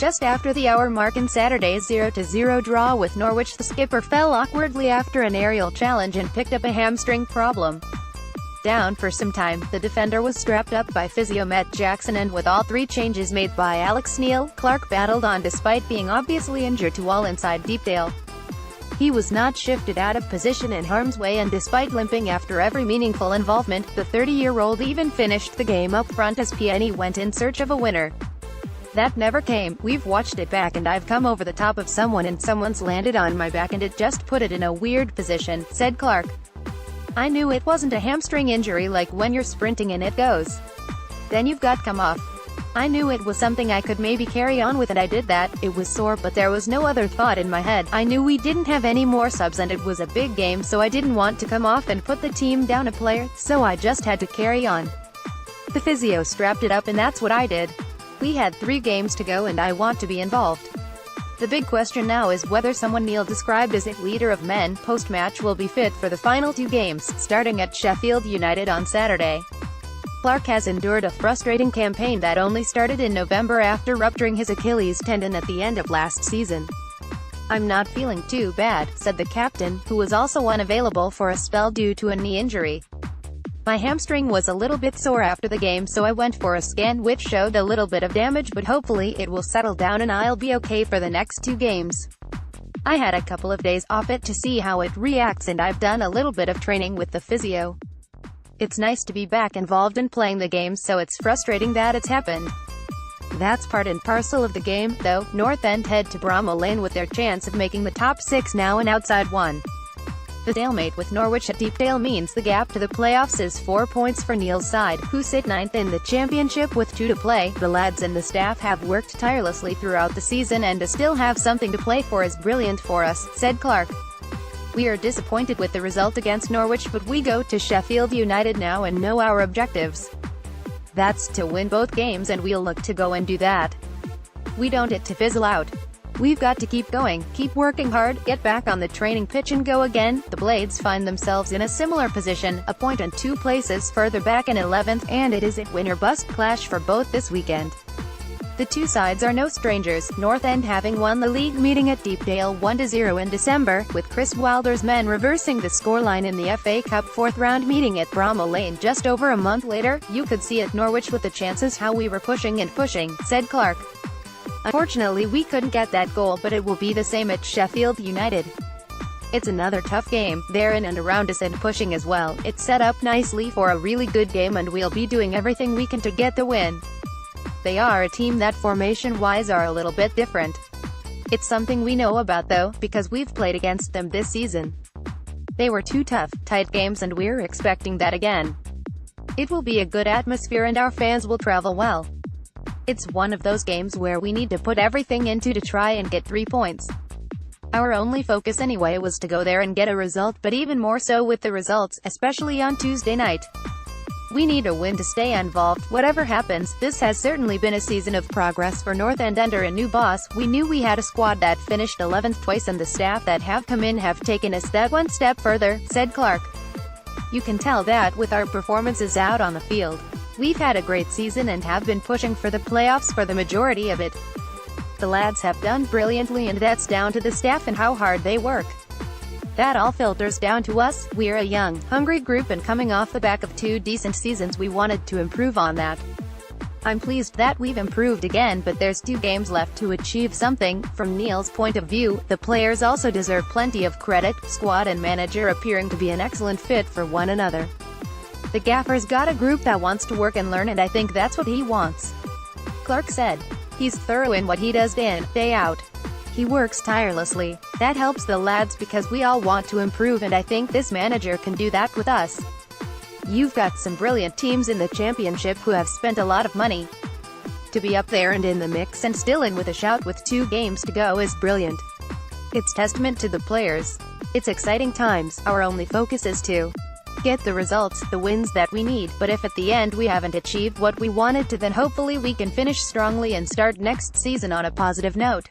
Just after the hour mark in Saturday's 0-0 draw with Norwich, the skipper fell awkwardly after an aerial challenge and picked up a hamstring problem. Down for some time, the defender was strapped up by physio Matt Jackson, and with all three changes made by Alex Neil, Clarke battled on despite being obviously injured to all inside Deepdale. He was not shifted out of position in harm's way, and despite limping after every meaningful involvement, the 30-year-old even finished the game up front as PNE went in search of a winner. That never came. We've watched it back and I've come over the top of someone and someone's landed on my back and it just put it in a weird position, said Clarke. I knew it wasn't a hamstring injury like when you're sprinting and it goes. Then you've got come off. I knew it was something I could maybe carry on with and I did that. It was sore but there was no other thought in my head. I knew we didn't have any more subs and it was a big game, so I didn't want to come off and put the team down a player, so I just had to carry on. The physio strapped it up and that's what I did. We had 3 games to go and I want to be involved. The big question now is whether someone Neil described as a leader of men post-match will be fit for the final 2 games, starting at Sheffield United on Saturday. Clarke has endured a frustrating campaign that only started in November after rupturing his Achilles tendon at the end of last season. I'm not feeling too bad, said the captain, who was also unavailable for a spell due to a knee injury. My hamstring was a little bit sore after the game, so I went for a scan which showed a little bit of damage, but hopefully it will settle down and I'll be okay for the next 2 games. I had a couple of days off it to see how it reacts and I've done a little bit of training with the physio. It's nice to be back involved in playing the game, so it's frustrating that it's happened. That's part and parcel of the game, though. North End head to Bramall Lane with their chance of making the top 6 now an outside one. The stalemate with Norwich at Deepdale means the gap to the playoffs is 4 points for Neil's side, who sit 9th in the championship with 2 to play. The lads and the staff have worked tirelessly throughout the season and to still have something to play for is brilliant for us, said Clarke. We are disappointed with the result against Norwich, but we go to Sheffield United now and know our objectives. That's to win both games and we'll look to go and do that. We don't get to fizzle out. We've got to keep going, keep working hard, get back on the training pitch and go again. The Blades find themselves in a similar position, a point and 2 places further back in 11th, and it is a win or bust clash for both this weekend. The 2 sides are no strangers, North End having won the league meeting at Deepdale 1-0 in December, with Chris Wilder's men reversing the scoreline in the FA Cup 4th round meeting at Bramall Lane just over a month later. You could see at Norwich with the chances how we were pushing and pushing, said Clarke. Unfortunately we couldn't get that goal, but it will be the same at Sheffield United. It's another tough game, they're in and around us and pushing as well. It's set up nicely for a really good game and we'll be doing everything we can to get the win. They are a team that formation-wise are a little bit different. It's something we know about though, because we've played against them this season. They were 2 tough, tight games and we're expecting that again. It will be a good atmosphere and our fans will travel well. It's one of those games where we need to put everything into to try and get 3 points. Our only focus anyway was to go there and get a result, but even more so with the results, especially on Tuesday night. We need a win to stay involved, whatever happens. This has certainly been a season of progress for North End under a new boss. We knew we had a squad that finished 11th twice and the staff that have come in have taken us that one step further, said Clarke. You can tell that with our performances out on the field. We've had a great season and have been pushing for the playoffs for the majority of it. The lads have done brilliantly and that's down to the staff and how hard they work. That all filters down to us. We're a young, hungry group and coming off the back of 2 decent seasons we wanted to improve on that. I'm pleased that we've improved again, but there's 2 games left to achieve something. From Neil's point of view, the players also deserve plenty of credit, squad and manager appearing to be an excellent fit for one another. The gaffer's got a group that wants to work and learn and I think that's what he wants. Clarke said. He's thorough in what he does day in, day out. He works tirelessly. That helps the lads because we all want to improve and I think this manager can do that with us. You've got some brilliant teams in the championship who have spent a lot of money. To be up there and in the mix and still in with a shout with 2 games to go is brilliant. It's testament to the players. It's exciting times. Our only focus is to get the results, the wins that we need, but if at the end we haven't achieved what we wanted to, then hopefully we can finish strongly and start next season on a positive note.